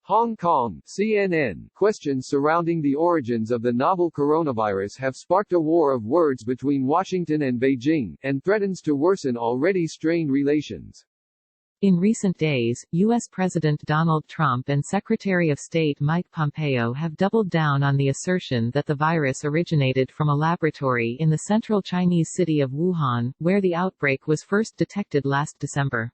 Hong Kong, CNN. Questions surrounding the origins of the novel coronavirus have sparked a war of words between Washington and Beijing, and threatens to worsen already strained relations. In recent days, U.S. President Donald Trump and Secretary of State Mike Pompeo have doubled down on the assertion that the virus originated from a laboratory in the central Chinese city of Wuhan, where the outbreak was first detected last December.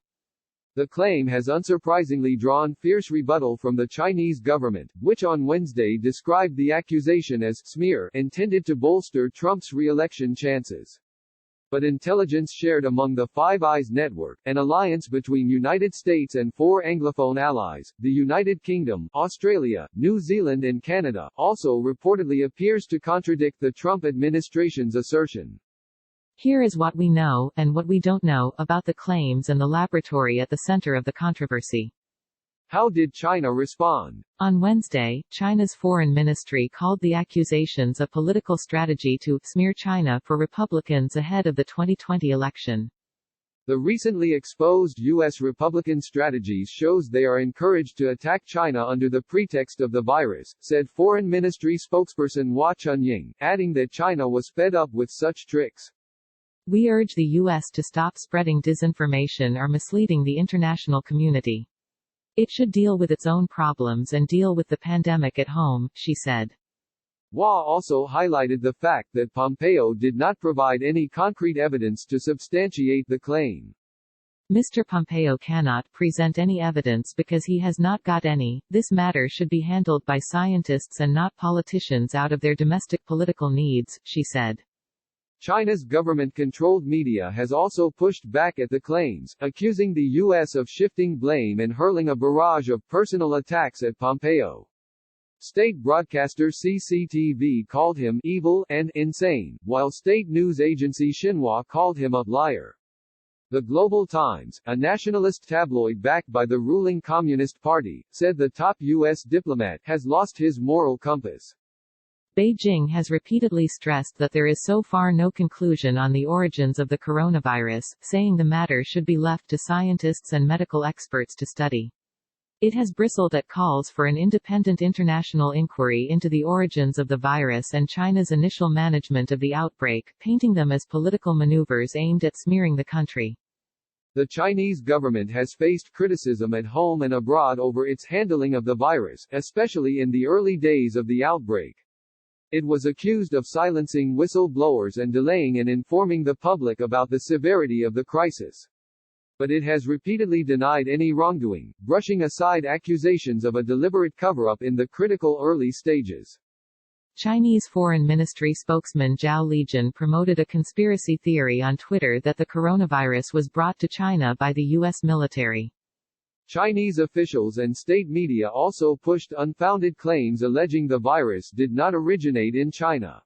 The claim has unsurprisingly drawn fierce rebuttal from the Chinese government, which on Wednesday described the accusation as smear intended to bolster Trump's re-election chances. But intelligence shared among the Five Eyes network, an alliance between United States and four Anglophone allies, the United Kingdom, Australia, New Zealand and Canada, also reportedly appears to contradict the Trump administration's assertion. Here is what we know, and what we don't know, about the claims and the laboratory at the center of the controversy. How did China respond? On Wednesday, China's foreign ministry called the accusations a political strategy to smear China for Republicans ahead of the 2020 election. The recently exposed U.S. Republican strategies shows they are encouraged to attack China under the pretext of the virus, said Foreign Ministry spokesperson Hua Chunying, adding that China was fed up with such tricks. We urge the U.S. to stop spreading disinformation or misleading the international community. It should deal with its own problems and deal with the pandemic at home, she said. Hua also highlighted the fact that Pompeo did not provide any concrete evidence to substantiate the claim. Mr. Pompeo cannot present any evidence because he has not got any. This matter should be handled by scientists and not politicians out of their domestic political needs, she said. China's government-controlled media has also pushed back at the claims, accusing the U.S. of shifting blame and hurling a barrage of personal attacks at Pompeo. State broadcaster CCTV called him evil and insane, while state news agency Xinhua called him a liar. The Global Times, a nationalist tabloid backed by the ruling Communist Party, said the top U.S. diplomat has lost his moral compass. Beijing has repeatedly stressed that there is so far no conclusion on the origins of the coronavirus, saying the matter should be left to scientists and medical experts to study. It has bristled at calls for an independent international inquiry into the origins of the virus and China's initial management of the outbreak, painting them as political maneuvers aimed at smearing the country. The Chinese government has faced criticism at home and abroad over its handling of the virus, especially in the early days of the outbreak. It was accused of silencing whistleblowers and delaying in informing the public about the severity of the crisis. But it has repeatedly denied any wrongdoing, brushing aside accusations of a deliberate cover-up in the critical early stages. Chinese Foreign Ministry spokesman Zhao Lijian promoted a conspiracy theory on Twitter that the coronavirus was brought to China by the U.S. military. Chinese officials and state media also pushed unfounded claims alleging the virus did not originate in China.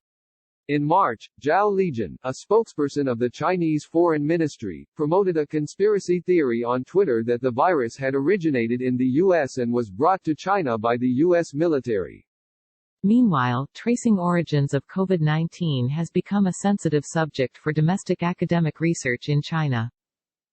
In March, Zhao Lijian, a spokesperson of the Chinese Foreign Ministry, promoted a conspiracy theory on Twitter that the virus had originated in the U.S. and was brought to China by the U.S. military. Meanwhile, tracing origins of COVID-19 has become a sensitive subject for domestic academic research in China.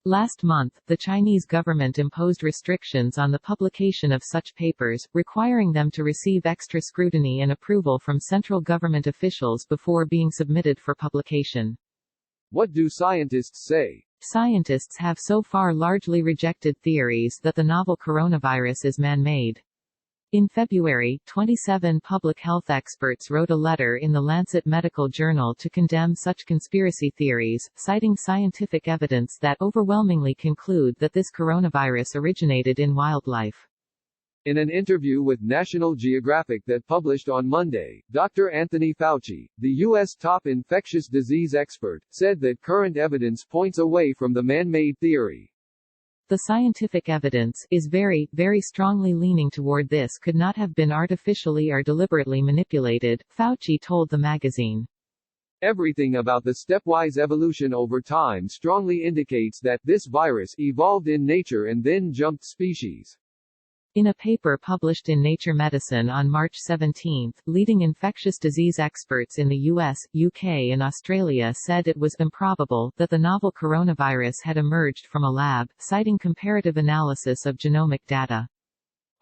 Last month, the Chinese government imposed restrictions on the publication of such papers, requiring them to receive extra scrutiny and approval from central government officials before being submitted for publication. What do scientists say? Scientists have so far largely rejected theories that the novel coronavirus is man-made. In February, 27 public health experts wrote a letter in the Lancet Medical Journal to condemn such conspiracy theories, citing scientific evidence that overwhelmingly conclude that this coronavirus originated in wildlife. In an interview with National Geographic that published on Monday, Dr. Anthony Fauci, the U.S. top infectious disease expert, said that current evidence points away from the man-made theory. The scientific evidence is very, very strongly leaning toward this could not have been artificially or deliberately manipulated, Fauci told the magazine. Everything about the stepwise evolution over time strongly indicates that this virus evolved in nature and then jumped species. In a paper published in Nature Medicine on March 17, leading infectious disease experts in the US, UK and Australia said it was improbable that the novel coronavirus had emerged from a lab, citing comparative analysis of genomic data.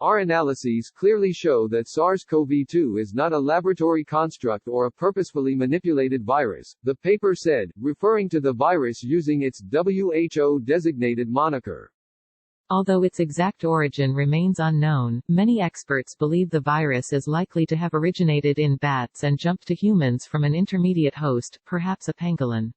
Our analyses clearly show that SARS-CoV-2 is not a laboratory construct or a purposefully manipulated virus, the paper said, referring to the virus using its WHO-designated moniker. Although its exact origin remains unknown, many experts believe the virus is likely to have originated in bats and jumped to humans from an intermediate host, perhaps a pangolin.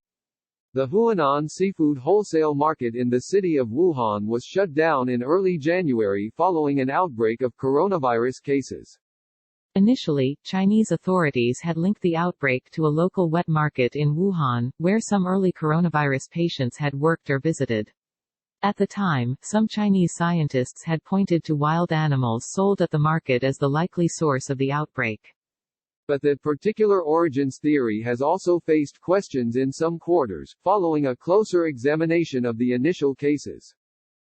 The Huanan seafood wholesale market in the city of Wuhan was shut down in early January following an outbreak of coronavirus cases. Initially, Chinese authorities had linked the outbreak to a local wet market in Wuhan, where some early coronavirus patients had worked or visited. At the time, some Chinese scientists had pointed to wild animals sold at the market as the likely source of the outbreak. But that particular origins theory has also faced questions in some quarters, following a closer examination of the initial cases.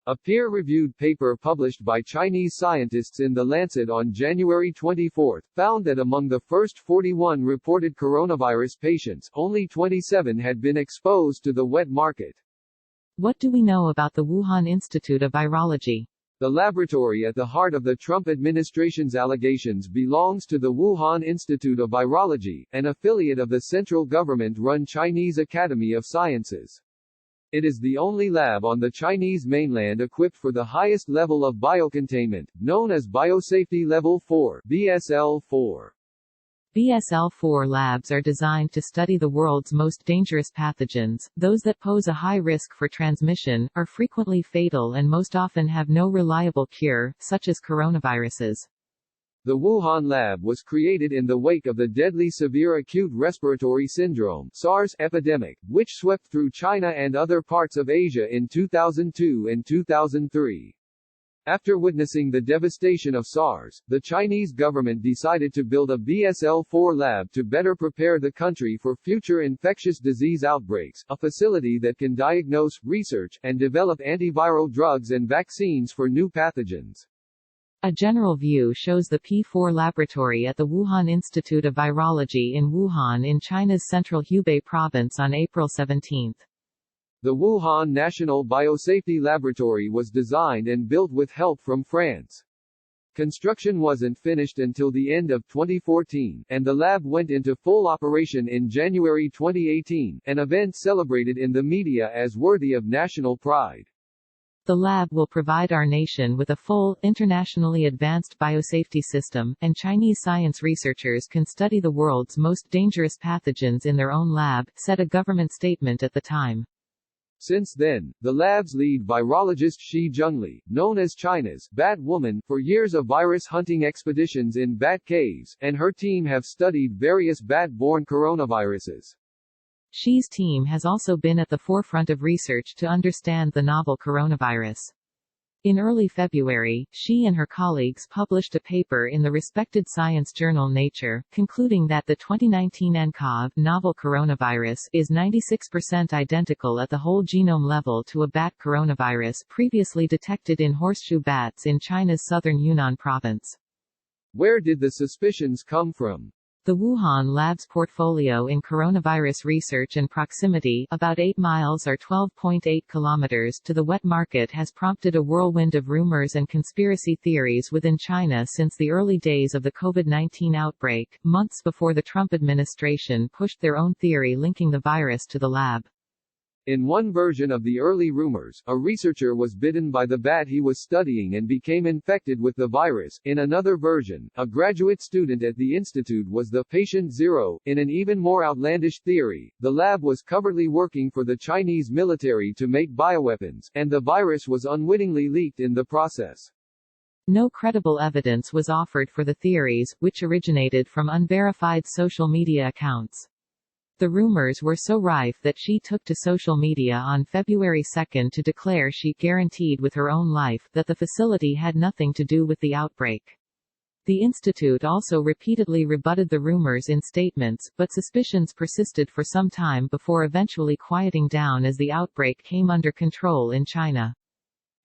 A peer-reviewed paper published by Chinese scientists in The Lancet on January 24 found that among the first 41 reported coronavirus patients, only 27 had been exposed to the wet market. What do we know about the Wuhan Institute of Virology? The laboratory at the heart of the Trump administration's allegations belongs to the Wuhan Institute of Virology, an affiliate of the central government-run Chinese Academy of Sciences. It is the only lab on the Chinese mainland equipped for the highest level of biocontainment, known as Biosafety Level 4 (BSL-4). BSL-4 labs are designed to study the world's most dangerous pathogens, those that pose a high risk for transmission, are frequently fatal and most often have no reliable cure, such as coronaviruses. The Wuhan lab was created in the wake of the deadly severe acute respiratory syndrome (SARS) epidemic, which swept through China and other parts of Asia in 2002 and 2003. After witnessing the devastation of SARS, the Chinese government decided to build a BSL-4 lab to better prepare the country for future infectious disease outbreaks, a facility that can diagnose, research, and develop antiviral drugs and vaccines for new pathogens. A general view shows the P4 laboratory at the Wuhan Institute of Virology in Wuhan in China's central Hubei province on April 17. The Wuhan National Biosafety Laboratory was designed and built with help from France. Construction wasn't finished until the end of 2014, and the lab went into full operation in January 2018, an event celebrated in the media as worthy of national pride. The lab will provide our nation with a full, internationally advanced biosafety system, and Chinese science researchers can study the world's most dangerous pathogens in their own lab, said a government statement at the time. Since then, the lab's lead virologist Shi Zhengli, known as China's Bat Woman, for years of virus hunting expeditions in bat caves, and her team have studied various bat-borne coronaviruses. Xi's team has also been at the forefront of research to understand the novel coronavirus. In early February, Xi and her colleagues published a paper in the respected science journal Nature, concluding that the 2019 nCoV novel coronavirus is 96% identical at the whole genome level to a bat coronavirus previously detected in horseshoe bats in China's southern Yunnan province. Where did the suspicions come from? The Wuhan lab's portfolio in coronavirus research and proximity, about 8 miles or 12.8 kilometers to the wet market, has prompted a whirlwind of rumors and conspiracy theories within China since the early days of the COVID-19 outbreak, months before the Trump administration pushed their own theory linking the virus to the lab. In one version of the early rumors, a researcher was bitten by the bat he was studying and became infected with the virus. In another version, a graduate student at the institute was the patient zero. In an even more outlandish theory, the lab was covertly working for the Chinese military to make bioweapons, and the virus was unwittingly leaked in the process. No credible evidence was offered for the theories, which originated from unverified social media accounts. The rumors were so rife that she took to social media on February 2 to declare she guaranteed with her own life that the facility had nothing to do with the outbreak. The institute also repeatedly rebutted the rumors in statements, but suspicions persisted for some time before eventually quieting down as the outbreak came under control in China.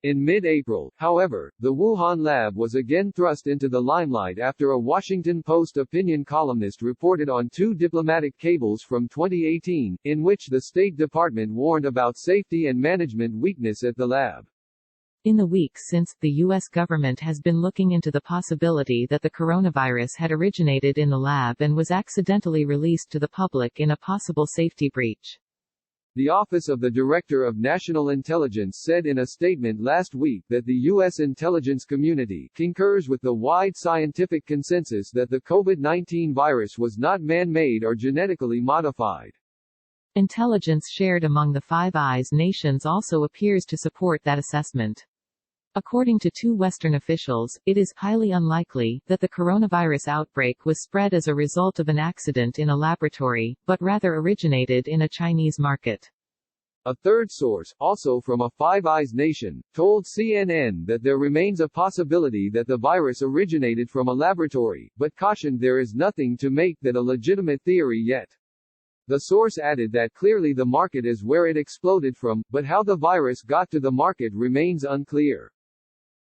In mid-April, however, the Wuhan lab was again thrust into the limelight after a Washington Post opinion columnist reported on 2 diplomatic cables from 2018, in which the State Department warned about safety and management weakness at the lab. In the weeks since, the U.S. government has been looking into the possibility that the coronavirus had originated in the lab and was accidentally released to the public in a possible safety breach. The Office of the Director of National Intelligence said in a statement last week that the U.S. intelligence community concurs with the wide scientific consensus that the COVID-19 virus was not man-made or genetically modified. Intelligence shared among the Five Eyes nations also appears to support that assessment. According to two Western officials, it is highly unlikely that the coronavirus outbreak was spread as a result of an accident in a laboratory, but rather originated in a Chinese market. A third source, also from a Five Eyes nation, told CNN that there remains a possibility that the virus originated from a laboratory, but cautioned there is nothing to make that a legitimate theory yet. The source added that clearly the market is where it exploded from, but how the virus got to the market remains unclear.